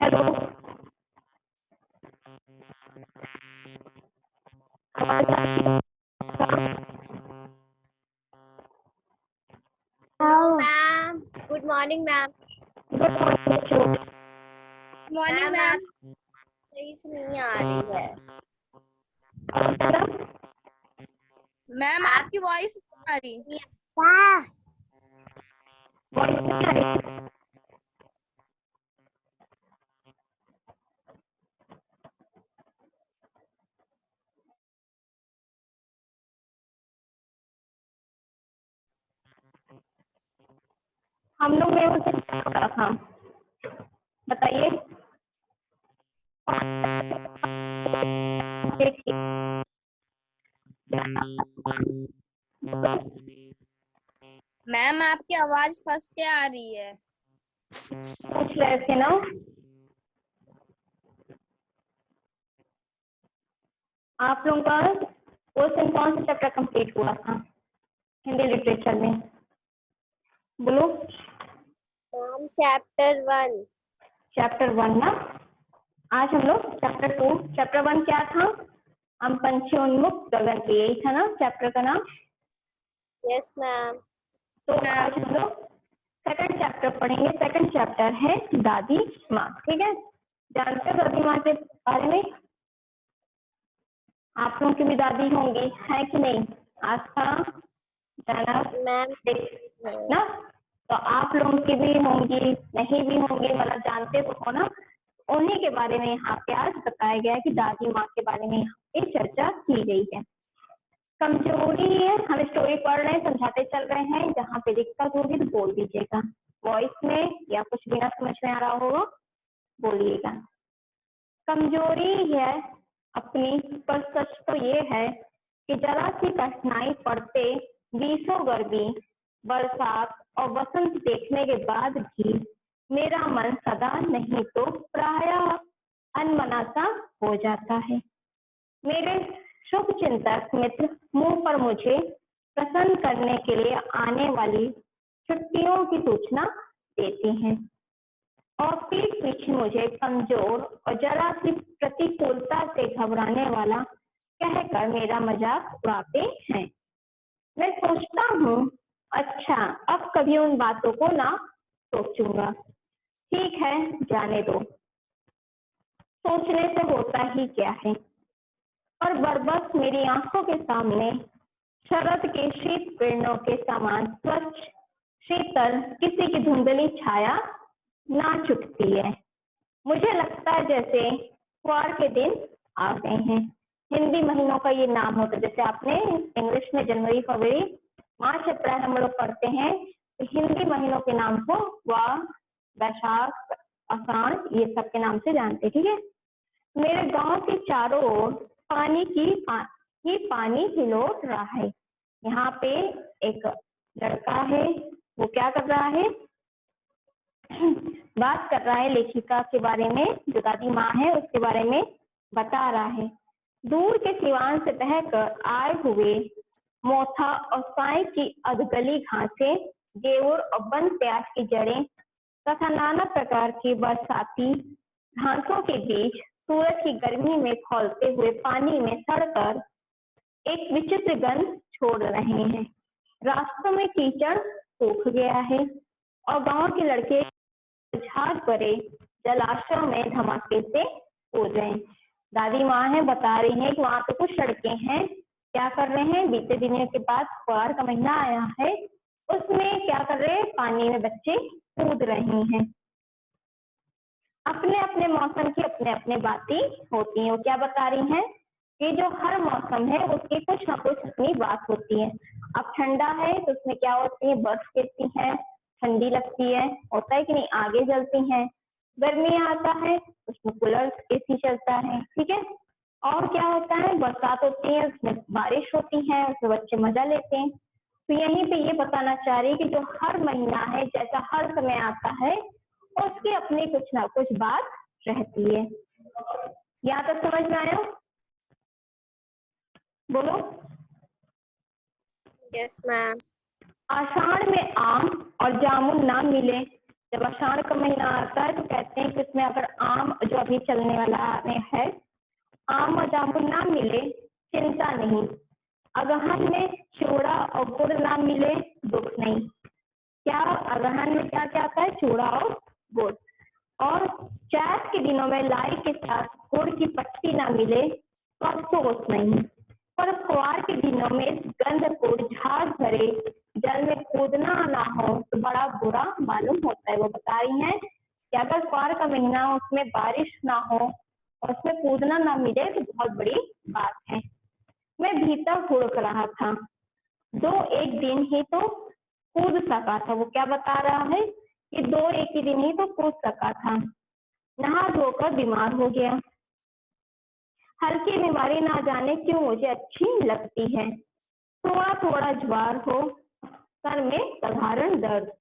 Hello, Hello, ma'am. Good morning, ma'am. Good morning. Morning ma'am सही से नहीं आ रही है। मैम आपकी वॉइस नहीं आ रही। हम लोग ने उसे करा था, बताइए। मैम आपकी आवाज फंस के आ रही है। पूछ रहे थे ना, आप लोगों का क्वेश्चन कौन सा चैप्टर कंप्लीट हुआ था हिंदी लिटरेचर में? बोलो। Ma'am chapter 1। चैप्टर 1 ना। आज हम लोग चैप्टर 2। चैप्टर 1 क्या था? हम पंचोन्मुख गगन के, यही था ना चैप्टर का नाम। Yes ma'am. तो आज हम लोग सेकंड चैप्टर पढ़ेंगे। सेकंड चैप्टर है दादी माँ। ठीक है, जानते हो दादी माँ के बारे में? आप लोगों की भी दादी होंगी, है कि नहीं? आस्था, जनक, मैम ना? तो आप लोगों की भी होंगी, नहीं भी होंगी, मतलब जानते तो हो ना। उन्हीं के बारे में यहाँ पे आज बताया गया है कि दादी माँ के बारे में यहाँ पे चर्चा की गई है। कमजोरी है, हम स्टोरी पढ़ रहे हैं, समझाते चल रहे हैं। जहाँ पे दिक्कत होगी तो बोल दीजिएगा, वॉइस में या कुछ भी ना समझ में आ रहा होगा बोलिएगा। कमजोरी है अपनी, पर सच तो ये है कि जरा सी कठिनाई पड़ते बीसों गर्मी, बरसात और वसंत देखने के बाद भी मेरा मन सदा नहीं तो प्रायः अनमना सा हो जाता है। मेरे शुभ चिंतक मित्र मुंह पर मुझे प्रसन्न करने के लिए आने वाली छुट्टियों की सूचना देते हैं और पीठ पीछे मुझे कमजोर और जरा सी प्रतिकूलता से घबराने वाला कहकर मेरा मजाक उड़ाते हैं। मैं सोचता हूँ, अच्छा अब कभी उन बातों को ना सोचूंगा। ठीक है, जाने दो, सोचने से होता ही क्या है। और बरबस मेरी आंखों के सामने शरद के शीत किरणों के समान स्वच्छ शीतल किसी की धुंधली छाया नाच उठती है। मुझे लगता है जैसे त्योहार के दिन आ गए हैं। हिंदी महीनों का ये नाम होता है, जैसे आपने इंग्लिश में जनवरी, फरवरी, मार्च, अप्रैल हम लोग पढ़ते हैं, तो हिंदी महीनों के नाम को वाह, वैशाख, आषाढ़, ये सब के नाम से जानते। ठीक है, मेरे गांव के चारों ओर पानी ही लौट रहा है। यहाँ पे एक लड़का है, वो क्या कर रहा है? बात कर रहा है लेखिका के बारे में, जो दादी माँ है उसके बारे में बता रहा है। दूर के सिवान से बहकर आए हुए मोथा और साई की अधगली घासें, गेवूर और बन प्याज की जड़ें तथा नाना प्रकार की बरसाती घासों के बीच सूरज की गर्मी में खौलते हुए पानी में सड़कर एक विचित्र गंध छोड़ रहे हैं। रास्तों में कीचड़ सूख गया है और गांव के लड़के झाग भरे जलाशयों में धमाके से कूद रहे हैं। दादी माँ है, बता रही है कि वहां पे कुछ लड़के हैं, क्या कर रहे हैं? बीते दिनों के बाद त्योहार का महीना आया है, उसमें क्या कर रहे हैं? पानी में बच्चे कूद रहे हैं। अपने अपने मौसम की अपने अपने बातें होती हैं। वो क्या बता रही हैं कि जो हर मौसम है उसकी कुछ ना कुछ अपनी बात होती है। अब ठंडा है तो उसमें क्या होती है? बर्फ गिरती है, ठंडी लगती है, होता है कि नहीं? आगे जलती है। गर्मी आता है उसमें कूलर एसी चलता है। ठीक है, और क्या होता है? बरसात होती है, उसमें बारिश होती है, उसमें बच्चे मजा लेते हैं। तो यहीं पे ये बताना चाह रही है कि जो हर महीना है, जैसा हर समय आता है, उसकी अपनी कुछ ना कुछ बात रहती है। यहाँ तक समझ में आया? बोलो। Yes ma'am. आषाढ़ में आम और जामुन ना मिले जब आषाढ़ का महीना आता है तो कहते हैं कि उसमें अगर आम जो अभी चलने वाला है, आम और जामुन ना मिले चिंता नहीं, अगहन में चूड़ा और गुड़ ना मिले दुख नहीं। क्या अगहन में क्या क्या आता है? चूड़ा और गुड़। और चैत के दिनों में लाई के साथ गुड़ की पट्टी ना मिले तो अफसोस नहीं। पर कुआर के दिनों में गंधपूर्ण झाड़ भरे जल में कूदना ना हो तो बड़ा बुरा मालूम होता है। वो बता रही हैं कि अगर कुआर का महीना हो, उसमें बारिश ना हो और उसमें कूदना ना मिले तो बहुत बड़ी बात है। मैं भीतर हुड़क रहा था, दो एक दिन ही तो कूद सका था। वो क्या बता रहा है कि दो एक ही दिन ही तो कूद सका था, नहा धोकर बीमार हो गया। हल्की बीमारी ना जाने क्यों मुझे अच्छी लगती है। थोड़ा थोड़ा ज्वार हो, सर में साधारण दर्द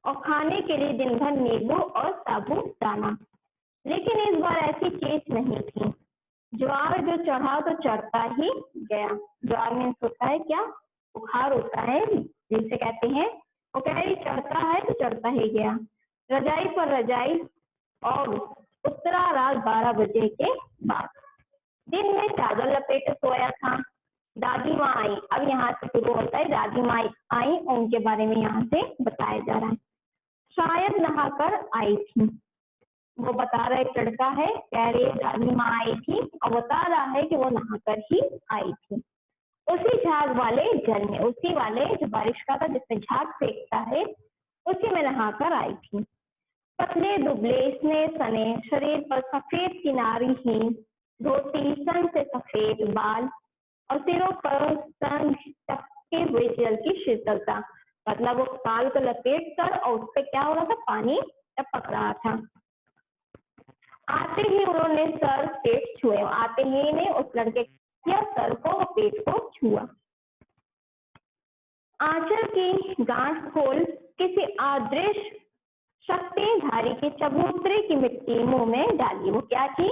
और खाने के लिए दिन भर नींबू और साबूदाना। लेकिन इस बार ऐसी चीज नहीं थी। ज्वार जो चढ़ा तो चढ़ता ही गया। ज्वार मीन्स होता है क्या? बुखार होता है जिसे कहते हैं। वो कह रही चढ़ता है तो चढ़ता ही गया। रजाई पर रजाई और उत्तरा रात 12 बजे के बाद। दिन में चादर लपेटे सोया था। दादी माँ आई। अब यहाँ से शुरू होता है, दादी माँ आई, उनके बारे में यहाँ से बताया जा रहा है। शायद नहाकर आई थी। वो बता रहा है, एक लड़का है, कह रही दादी माँ आई थी और बता रहा है कि वो नहाकर ही आई थी। उसी झाग वाले जल में, उसी वाले जो बारिश का था जिसमें झाग फेंकता है, उसी में नहाकर आई थी। पतले दुबले स्नेह सने शरीर पर सफेद किनारी ही धोती, सन से सफेद बाल और सिरों पर सन टपके हुए जल की शीतलता। मतलब वो बाल को लपेट कर और उस पर क्या हो रहा था? पानी टपक रहा था। आते ही उन्होंने सर पेट छुए। आते ही ने उस लड़के के सर को और पेट को छुआ। आंचल की गांठ खोल किसी अदृश्य शक्तिधारी की चबूतरे की मिट्टी मुंह में डाली। वो क्या थी?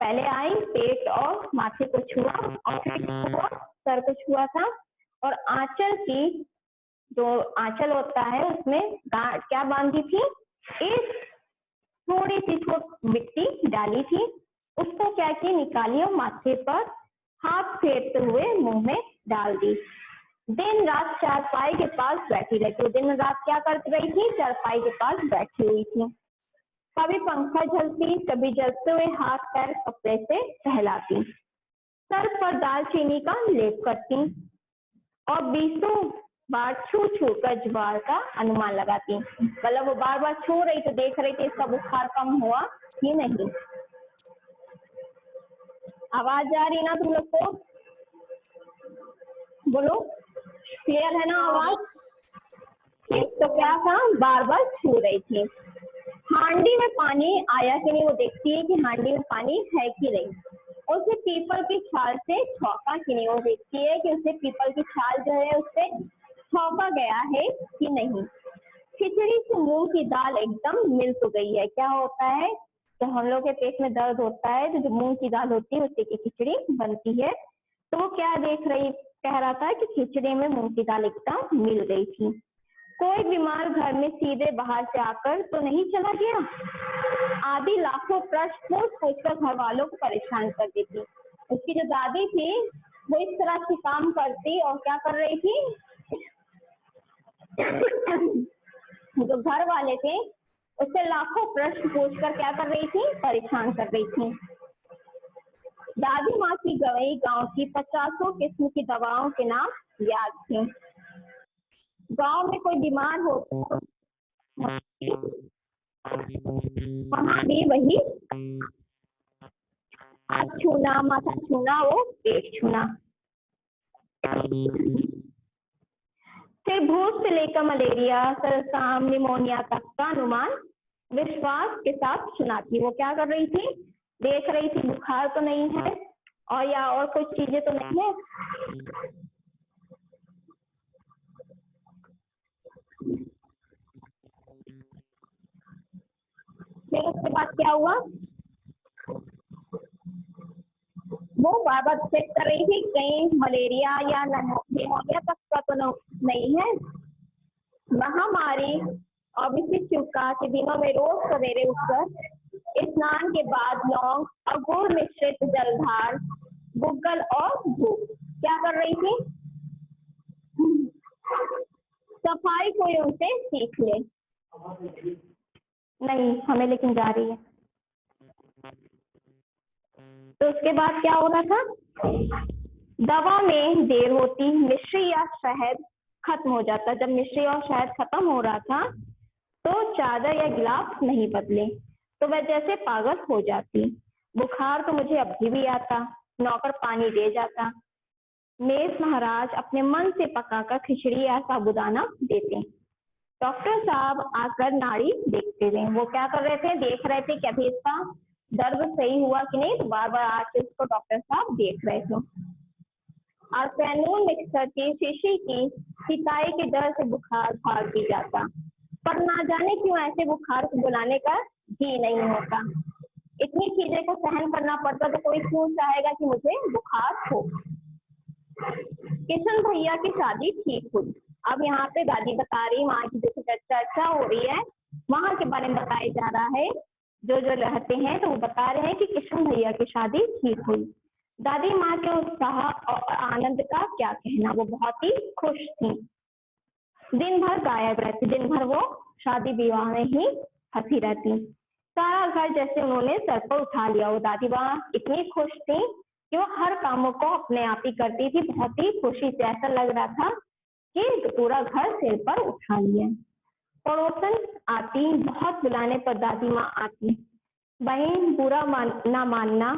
पहले आई, पेट और माथे को छुआ और फिर छुआ, सर को छुआ था। और आंचल की जो आंचल होता है उसमें क्या बांधी थी? एक थोड़ी सी मिट्टी डाली थी। उसको क्या की? निकाली और माथे पर हाथ फेरते हुए मुंह में डाल दी। दिन रात चारपाई के पास बैठी रहती। दिन रात क्या करती रही थी? चारपाई के पास बैठी हुई थी। कभी पंखा झलती, कभी जलते हुए हाथ पैर कपड़े से सहलाती, सर पर दालचीनी का लेप करती और 20 बार छू छू कर ज्वार का अनुमान लगाती। मतलब वो बार बार छू रही तो देख रही थी इसका बुखार कम हुआ कि नहीं। आवाज जा रही ना तुम लोग को? बोलो, क्लियर है ना आवाज? तो क्या था? बार बार छू रही थी। हांडी में पानी आया कि नहीं वो देखती है कि हांडी में पानी है कि नहीं। उसे पीपल की छाल से छौंका कि नहीं वो देखती है कि उसे पीपल की छाल जो है उससे छौंका गया है कि नहीं। खिचड़ी से मूंग की दाल एकदम मिल तो गई है। क्या होता है? जब हम लोग के पेट में दर्द होता है तो जो मूंग की दाल होती है उससे की खिचड़ी बनती है। तो वो क्या कह रहा था कि खिचड़ी में मूंग की दाल एकदम मिल गई थी। कोई बीमार घर में सीधे बाहर से आकर तो नहीं चला गया? आदि लाखों प्रश्न पूछकर घर वालों को परेशान कर देती। उसकी जो दादी थी वो इस तरह से काम करती और क्या कर रही थी? जो घर वाले थे उससे लाखों प्रश्न पूछकर क्या कर रही थी? परेशान कर रही थी। दादी माँ की गवई गांव की 50 किस्म की दवाओं के नाम याद थे। गांव में कोई बीमार हो वहां भी वही हाथ छूना, माथा छूना, वो पेट छूना। फिर भूत से लेकर मलेरिया, सरसाम, निमोनिया तक का अनुमान विश्वास के साथ सुनाती। वो क्या कर रही थी? देख रही थी बुखार तो नहीं है और या और कुछ चीजें तो नहीं है। फिर उसके बाद क्या हुआ? वो बार बार चेक कर रही थी कहीं मलेरिया या निमोनिया तक का तो नहीं है। महामारी ऑब्वियसली चुका के दिनों में रोज सवेरे उठकर स्नान के बाद लौंग और गुड़ मिश्रित जलधार गुग्गल और धूप क्या कर रही थी? सफाई कोई उनसे सीख ले। नहीं हमें लेकिन जा रही है। तो उसके बाद क्या हो रहा था? दवा में देर होती, मिश्री या शहद खत्म हो जाता। जब मिश्री और शहद खत्म हो रहा था तो चादर या गिलास नहीं बदले तो वह जैसे पागल हो जाती। बुखार तो मुझे अभी भी आता, नौकर पानी दे जाता। मेष महाराज अपने मन से पकाकर खिचड़ी या साबुदाना देते। डॉक्टर साहब आकर नाड़ी देखते थे। वो क्या कर रहे थे? देख रहे थे कि अभी इसका दर्द सही हुआ कि नहीं, तो बार बार आके उसको डॉक्टर साहब देख रहे थे। आर्सेनोल मिक्सर की शीशी की सिकाई के डर से बुखार भाग भी जाता, पर ना जाने क्यों ऐसे बुखार को बुलाने का जी नहीं होता। इतनी चीजें को सहन करना पड़ता तो कोई क्यों चाहेगा कि मुझे बुखार हो। किशन भैया की शादी ठीक हुई। अब यहाँ पे दादी बता रही, वहाँ की जो चर्चा हो रही है वहां के बारे में बताया जा रहा है। जो जो रहते हैं तो वो बता रहे हैं कि किशन भैया की शादी ठीक हुई। दादी माँ के उत्साह और आनंद का क्या कहना, वो बहुत ही खुश थी। दिन भर गायब रहती, दिन भर वो शादी विवाह में ही फंसी रहती। सारा घर जैसे उन्होंने सर पर उठा लिया। वो दादी माँ इतनी खुश थी कि वो हर कामों को अपने आप ही करती थी, बहुत ही खुशी से। ऐसा लग रहा था कि पूरा घर सिर पर उठा लिया। पड़ोसन आती, बहुत बुलाने पर दादी माँ आती। बहन बुरा ना मानना,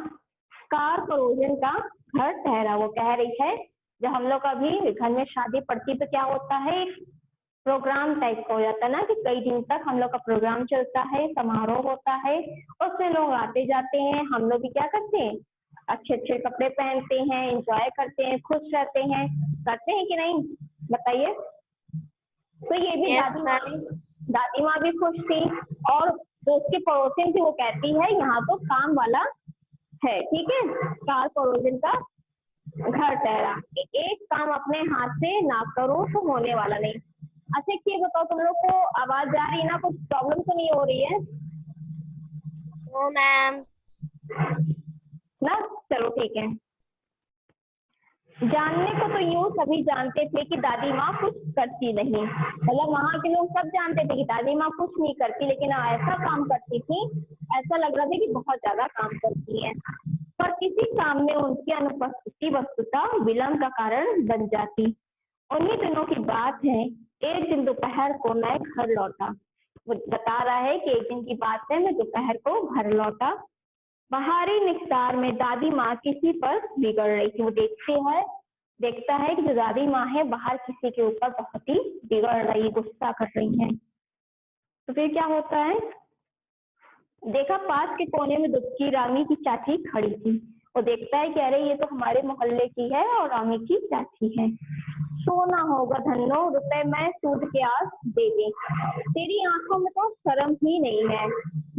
कार पड़ोसन का घर ठहरा। वो कह रही है जब हम लोग अभी घर में शादी पड़ती तो क्या होता है, एक प्रोग्राम टाइप का हो जाता है ना, कि कई दिन तक हम लोग का प्रोग्राम चलता है, समारोह होता है, उसमें लोग आते जाते हैं। हम लोग भी क्या करते हैं, अच्छे अच्छे कपड़े पहनते हैं, एंजॉय करते हैं, खुश रहते हैं, करते हैं कि नहीं बताइए। तो ये भी Yes, दादी माँ भी खुश थी। और जो उसके पड़ोसन थी वो कहती है यहाँ तो काम वाला है, ठीक है, कार पड़ोसन का घर ठहरा। एक काम अपने हाथ से ना करो तो होने वाला नहीं। अच्छा ये बताओ, तुम लोग को आवाज जा रही है ना, कुछ प्रॉब्लम तो नहीं हो रही है no मैम। ना? चलो ठीक है। जानने को तो यूं सभी जानते थे कि दादी माँ कुछ करती नहीं, मतलब वहां के लोग सब जानते थे कि दादी माँ कुछ नहीं करती, लेकिन ऐसा काम करती थी, ऐसा लग रहा था कि बहुत ज्यादा काम करती है। पर किसी काम में उनकी अनुपस्थिति वस्तुतः विलंब का कारण बन जाती। उन्हीं दिनों की बात है, एक दिन दोपहर को मैं घर लौटा। वो बता रहा है कि एक दिन की बात है, मैं दोपहर को घर लौटा। बाहरी निस्तार में दादी माँ किसी पर बिगड़ रही थी। वो देखता है कि जो दादी माँ है बाहर किसी के ऊपर बहुत ही बिगड़ रही, गुस्सा कर रही है। तो फिर क्या होता है, देखा पास के कोने में दुबकी रामी की चाची खड़ी थी। वो देखता है कि अरे ये तो हमारे मोहल्ले की है और रामी की चाची है। सोना होगा धन्नो, रुपए मैं सूद के आस दे दी। तेरी आंखों में तो शर्म ही नहीं है,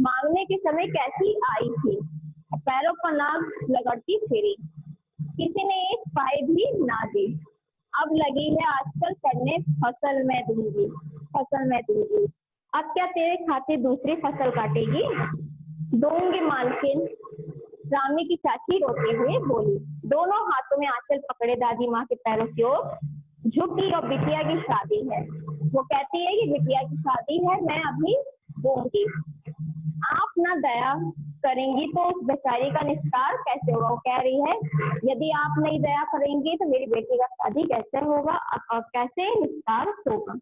मांगने के समय कैसी आई थी, पैरों पर नाक लगड़ती फिरी, किसी ने एक पाई भी ना दी। अब लगी है आजकल करने फसल मैं दूंगी, फसल मैं दूंगी। अब क्या तेरे खातिर दूसरी फसल काटेगी? दूंगी मालकिन, रामी की चाची रोते हुए बोली। दोनों हाथों में आंचल पकड़े दादी माँ के पैरों की ओर झुकी। और बिटिया की शादी है, वो कहती है कि बिटिया की शादी है, मैं अभी दूंगी। आप ना दया करेंगी तो उस बेचारी का निस्तार कैसे होगा? वो कह रही है यदि आप नहीं दया करेंगी तो मेरी बेटी का शादी कैसे होगा और कैसे निस्तार होगा?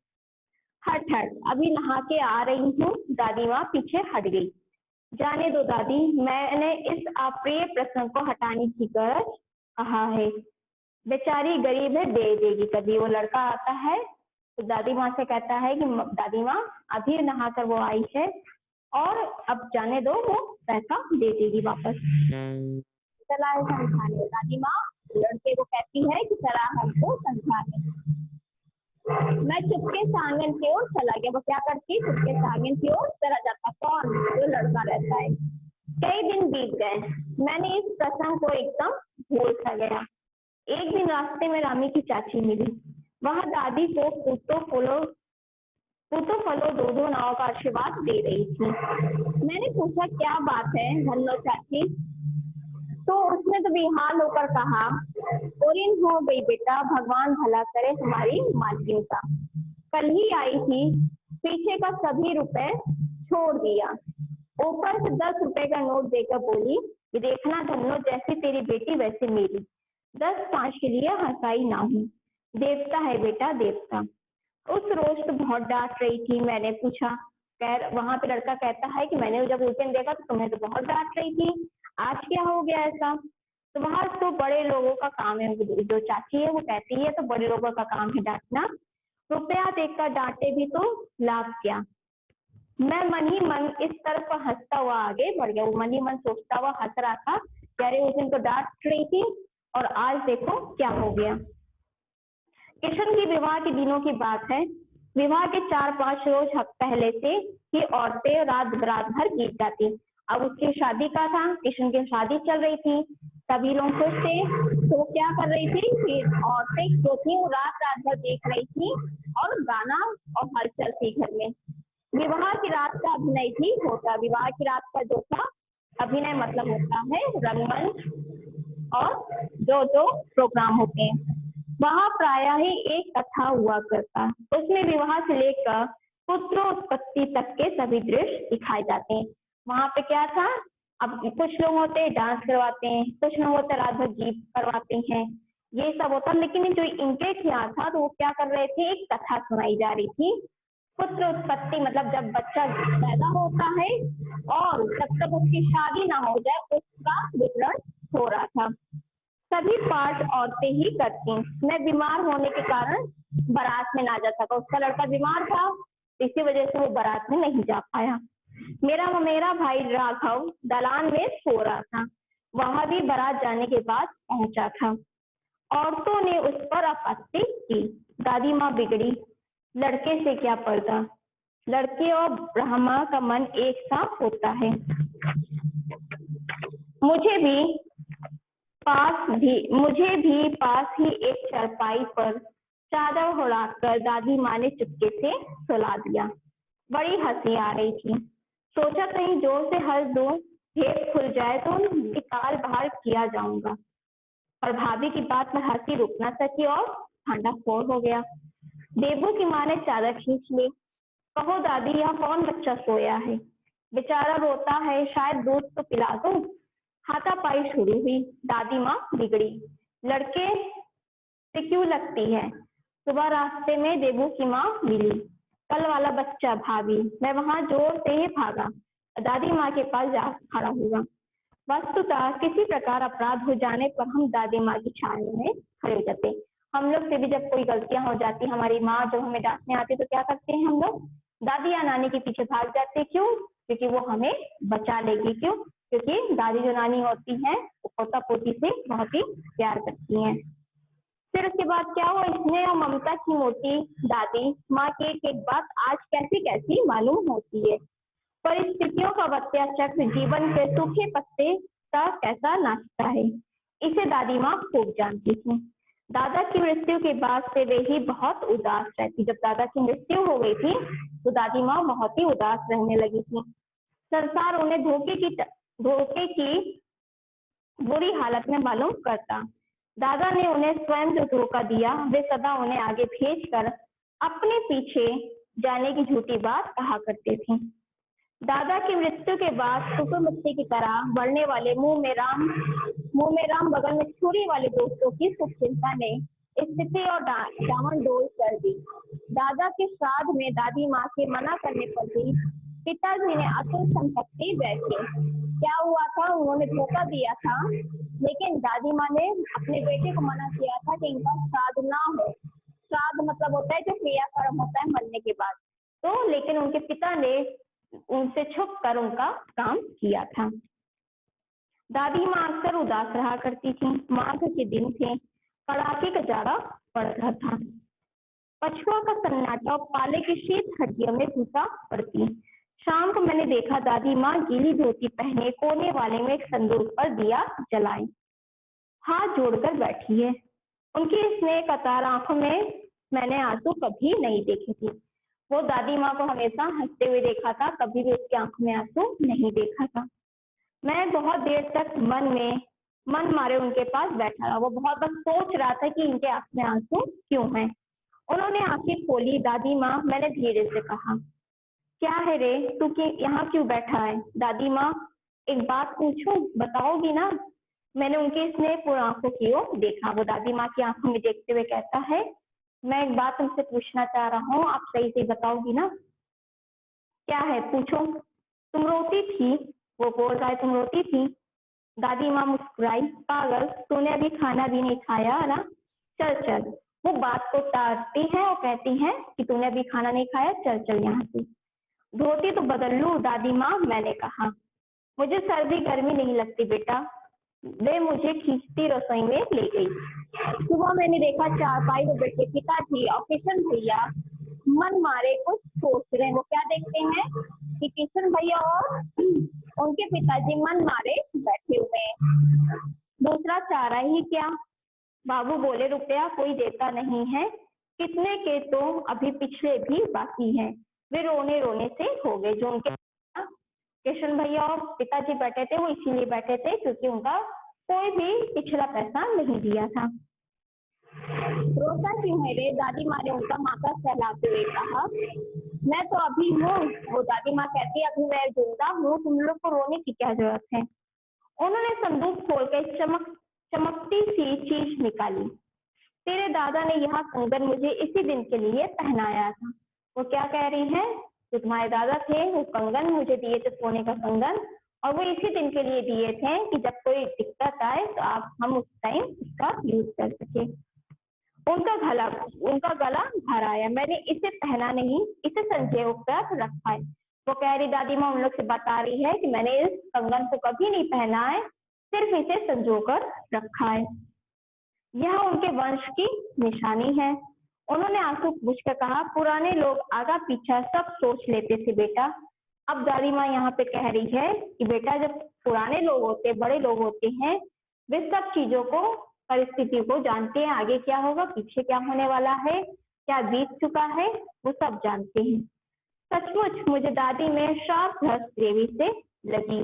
हट हट, अभी नहा के आ रही हूँ। दादी माँ पीछे हट गई। जाने दो दादी, मैंने इस अप्रिय प्रसंग को हटाने की गरज कहा है। बेचारी गरीब है, दे देगी कभी। वो लड़का आता है तो दादी माँ से कहता है कि दादी माँ अभी नहाकर वो आई है और अब जाने दो, वो पैसा दे देगी वापस। चला है समझाने, दादी माँ लड़के को कहती है कि चला हमको समझाने। मैं चुपके से आंगन की ओर चला गया। वो क्या करती, चुपके से आंगन की ओर चला जाता। कौन? जो लड़का रहता है। कई दिन बीत गए, मैंने इस प्रसंग को एकदम भूल सा गया। एक दिन रास्ते में रामी की चाची मिली। वह दादी को फूटो फूलों वो तो फलों दूधों नाव का आशीर्वाद दे रही थी। मैंने पूछा क्या बात है धन्नो चाची, तो उसने तो बेहाल होकर कहा, ओरिन हो गई बेटा, भगवान भला करे हमारी मालकिन का। कल ही आई थी, पीछे का सभी रुपए छोड़ दिया, ऊपर से 10 रुपए का नोट देकर बोली कि देखना धन्नो, जैसी तेरी बेटी वैसे मेरी, 10 5 के लिए हंसाई ना हूं। देवता है बेटा देवता। उस रोज तो बहुत डांट रही थी। मैंने पूछा, वहां पे लड़का कहता है कि मैंने जब उस दिन देखा तो तुम्हें तो बहुत डांट रही थी, आज क्या हो गया ऐसा? तो वहां तो बड़े लोगों का काम है, जो चाची है वो कहती है तो बड़े लोगों का काम है डांटना, रुपया देखकर डांटे भी तो लाभ क्या। मैं मन ही मन इस तरफ हंसता हुआ आगे बढ़ गया। वो मन ही मन सोचता हुआ हंस रहा था कि अरे उस दिन तो डांट रही थी और आज देखो क्या हो गया। किशन की विवाह के दिनों की बात है। विवाह के 4 5 रोज पहले से ही औरतें रात भर गीत जाती। अब उसकी शादी का था, किशन की शादी चल रही थी, सभी लोग खुश थे। तो क्या कर रही थी कि औरतें जो थी वो रात भर देख रही थी और गाना और हलचल थी घर में। विवाह की रात का अभिनय भी होता। विवाह की रात का जो था अभिनय मतलब होता है रंगमंच और जो प्रोग्राम होते हैं। वहां प्रायः ही एक कथा हुआ करता, उसमें विवाह से लेकर पुत्रोत्पत्ति तक के सभी दृश्य दिखाए जाते हैं। वहां पे क्या था, अब कुछ लोग होते हैं डांस करवाते हैं, कुछ लोग होते हैं रात भर गीत करवाते हैं, ये सब होता। लेकिन जो इनके यहाँ था तो वो क्या कर रहे थे, एक कथा सुनाई जा रही थी। पुत्र उत्पत्ति मतलब जब बच्चा पैदा होता है और जब तक उसकी शादी ना हो जाए उसका विवरण हो रहा था। सभी पाठ औरतें ही करती। मैं बीमार होने के कारण बारात में ना जा सका, उसका लड़का बीमार था, इसी वजह से वो बारात में नहीं जा पाया। मेरा भाई राघव दलान में सो रहा था, वहां भी बारात जाने के बाद पहुंचा था। औरतों ने उस पर आपत्ति की। दादी माँ बिगड़ी, लड़के से क्या पर्दा, लड़के और ब्रह्मा का मन एक सा होता है। मुझे भी पास ही एक चारपाई पर चादर उड़ाकर दादी माँ ने चुपके से सुला दिया। बड़ी हंसी आ रही थी। सोचा कहीं जोर से हंस दूं, भेद खुल जाए तो निकाल बाहर किया जाऊंगा, और भाभी की बात पर हंसी रुक ना सकी और भांडाफोड़ हो गया। देबू की माँ ने चादर खींच ली। कहो दादी, यहाँ कौन बच्चा सोया है? बेचारा रोता है, शायद दूध तो पिला दो। हाथापाई शुरू हुई। दादी माँ बिगड़ी, लड़के से क्यों लगती है? सुबह रास्ते में देबू की माँ मिली। कल वाला बच्चा भाभी। मैं वहां जोर से ही भागा, दादी माँ के पास जा खड़ा हुआ। वस्तुतः किसी प्रकार अपराध हो जाने पर हम दादी माँ की छाया में खड़े हो जाते। हम लोग से भी जब कोई गलतियां हो जाती, हमारी माँ जब हमें डांटने आती तो क्या करते हैं हम लोग, दादी या नानी के पीछे भाग जाते। क्यों? क्योंकि वो हमें बचा लेगी। क्यों? क्योंकि दादी जो नानी होती है वो पोता पोती से बहुत ही प्यार करती हैं। फिर उसके बाद क्या हुआ, स्नेह और ममता की मोटी दादी माँ की एक बात आज कैसी कैसी मालूम होती है। परिस्थितियों का वत्या चक्र जीवन के सूखे पत्ते का कैसा नाचता है, इसे दादी माँ खूब जानती थी। दादा की मृत्यु के बाद से वे ही बहुत उदास रहती। जब दादा की मृत्यु हो गई थी तो दादी माँ बहुत ही उदास रहने लगी थी। संसार उन्हें धोखे की बुरी हालत में मालूम करता। दादा ने उन्हें स्वयं जो धोखा दिया, वे सदा उन्हें आगे भेजकर अपने पीछे जाने की झूठी बात कहा करते थे। दादा की मृत्यु के बाद सुकुमिट्टी की तरह बढ़ने वाले मुंह में राम बगल में छुरी वाले दोस्तों की सुख चिंता ने स्थिति और डामाडोल कर दी। दादा के श्राद्ध में दादी माँ के मना करने पर भी पिताजी ने अतुल संपत्ति बैठी। क्या हुआ था, उन्होंने धोखा दिया था, लेकिन दादी माँ ने अपने बेटे को मना किया था कि इनका श्राद्ध ना हो। श्राद्ध मतलब होता है जो क्रियाकर्म होता है मरने के बाद। तो लेकिन उनके पिता ने उनसे छुप कर उनका काम किया था। दादी माँ अक्सर उदास रहा करती थी। माघ के दिन थे, कड़ाके का जाड़ा पड़ रहा था। पछुआ का सन्नाटा और पाले की शीत हड्डियों में घुसा पड़ती। शाम को मैंने देखा दादी माँ गीली धोती पहने कोने वाले में एक संदूक पर दिया जलाए हाथ जोड़कर बैठी है। उनकी स्नेह कतार आंखों में मैंने आंसू कभी नहीं देखे थे। वो दादी माँ को हमेशा हंसते हुए देखा था, कभी भी उसकी आंखों में आंसू नहीं देखा था। मैं बहुत देर तक मन मारे उनके पास बैठा रहा। वो बहुत बस सोच रहा था कि इनके आंख में आंसू क्यों हैं। उन्होंने आंखें खोली। दादी माँ, मैंने धीरे से कहा, क्या है रे, तू यहाँ क्यों बैठा है? दादी माँ, एक बात पूछूं, बताओगी ना? मैंने उनके स्नेहपूर्ण आंखों की ओर देखा। वो दादी माँ की आंखों में देखते हुए कहता है, मैं एक बात तुमसे पूछना चाह रहा हूँ, आप सही से बताओगी ना? क्या है, पूछो। तुम रोती थी? वो बोल रहा है, तुम रोती थी? दादी माँ मुस्कुराई, पागल, तूने अभी खाना भी नहीं खाया ना? चल चल। वो बात को टालती है और कहती है कि तूने अभी खाना नहीं खाया, चल चल यहाँ से। धोती तो बदल लूं दादी माँ, मैंने कहा। मुझे सर्दी गर्मी नहीं लगती बेटा। वे मुझे खींचती रसोई में ले गई। सुबह मैंने देखा चारपाई में बैठे पिताजी और किशन भैया मन मारे कुछ सोच रहे हैं। वो क्या देखते हैं कि किशन भैया और उनके पिताजी मन मारे बैठे हुए हैं। दूसरा चारा ही क्या? बाबू बोले, रुपया कोई देता नहीं है, कितने के तो अभी पिछले भी बाकी हैं। वे रोने रोने से हो गए। जो उनके किशन भैया और पिताजी बैठे थे वो इसीलिए बैठे थे क्योंकि उनका कोई भी पिछला पैसा नहीं दिया था। रोता क्यों है रे? दादी माँ ने उनका माथा सहलाते हुए कहा। मैं तो अभी हूँ। वो दादी माँ कहती है, अभी मैं जिंदा हूँ, तुम लोग को रोने की क्या जरूरत है? उन्होंने संदूक खोलकर चमकती सी चीज निकाली। तेरे दादा ने यह कंगन मुझे इसी दिन के लिए पहनाया था। वो क्या कह रही है? जो तुम्हारे दादा थे वो कंगन मुझे दिए थे, सोने का कंगन, और वो इसी दिन के लिए दिए थे कि जब कोई दिक्कत आए तो हम उस टाइम उसका यूज कर सके। उनका गला भर आया। मैंने इसे पहना नहीं, इसे संजो कर रखा है। वो कह रही, दादी माँ उन लोग से बता रही है कि मैंने इस कंगन को कभी नहीं पहना है, सिर्फ इसे संजो कर रखा है। यह उनके वंश की निशानी है। उन्होंने आंसू पूछकर कहा, पुराने लोग आगा पीछा सब सोच लेते थे बेटा। अब दादी माँ यहाँ पे कह रही है कि बेटा, जब पुराने लोग होते, बड़े लोग होते हैं, वे सब चीजों को, परिस्थिति को जानते हैं, आगे क्या होगा, पीछे क्या होने वाला है, क्या बीत चुका है, वो सब जानते हैं। सचमुच मुझे दादी में श्राप देवी से लगी।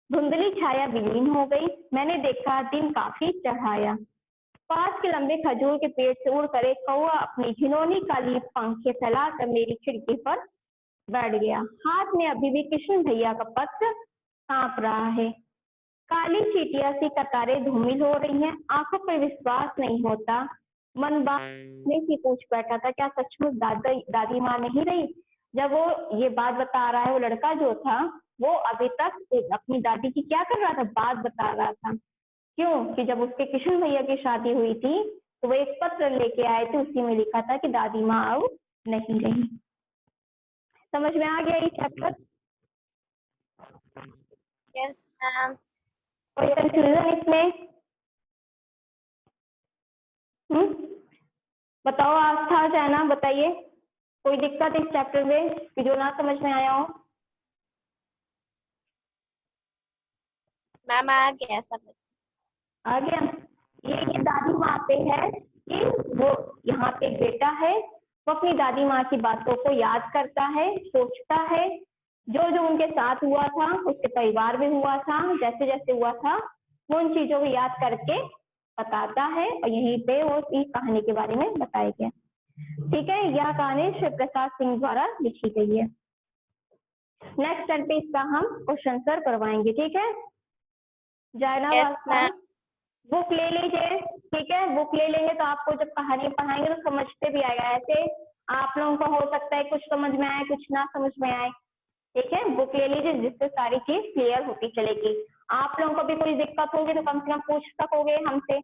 धुंधली छाया विलीन हो गई। मैंने देखा दिन काफी चढ़ाया। पास के लंबे खजूर के पेड़ से उड़कर एक कौआ अपनी घिनौनी काली पंखें फैलाकर मेरी खिड़की पर बैठ गया। हाथ में अभी भी किशन भैया का पत्र कांप रहा है। काली चीटियां सी कतारें धूमिल हो रही हैं। आंखों पर विश्वास नहीं होता। मन बात सी पूछ बैठा था, क्या सचमुच दादी माँ नहीं रही? जब वो ये बात बता रहा है, वो लड़का जो था वो अभी तक अपनी दादी की क्या कर रहा था, बात बता रहा था। क्यों? कि जब उसके किशन भैया की शादी हुई थी तो वो एक पत्र लेके आए थे, उसी में लिखा था कि दादी माँ अब नहीं रही। समझ में आ गया ये चैप्टर? Yes, ma'am. कोई कंफ्यूजन इसमें? बताओ आस्था, जाना, बताइए कोई दिक्कत इस चैप्टर में कि जो ना समझ में आया हो? मैम आ गया सब। आ गया। ये दादी माँ पे है कि वो यहाँ पे बेटा है, वो अपनी दादी माँ की बातों को याद करता है, सोचता है, जो जो उनके साथ हुआ था, उसके परिवार में हुआ था, जैसे जैसे हुआ था, वो उन चीजों को याद करके बताता है और यहीं पे वो इस कहानी के बारे में बताया गया। ठीक है, यह कहानी शिव प्रसाद सिंह द्वारा लिखी गई है। नेक्स्ट टर्न पे इसका हम क्वेश्चन आंसर करवाएंगे। ठीक है, जाना Yes, ma'am. बुक ले लीजिए। ठीक है, बुक ले लेंगे तो आपको जब कहानी पढ़ाएंगे तो समझते भी आएगा। ऐसे आप लोगों को हो सकता है कुछ समझ में आए, कुछ ना समझ में आए। ठीक है, बुक ले लीजिए जिससे सारी चीज क्लियर होती चलेगी। आप लोगों को भी कोई दिक्कत होगी तो कम से कम पूछ सकोगे हमसे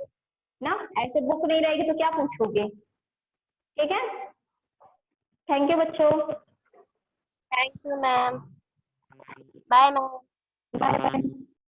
ना। ऐसे बुक नहीं रहेगी तो क्या पूछोगे? ठीक है, थैंक यू बच्चों। Thank you, ma'am. Bye, ma'am. Bye bye.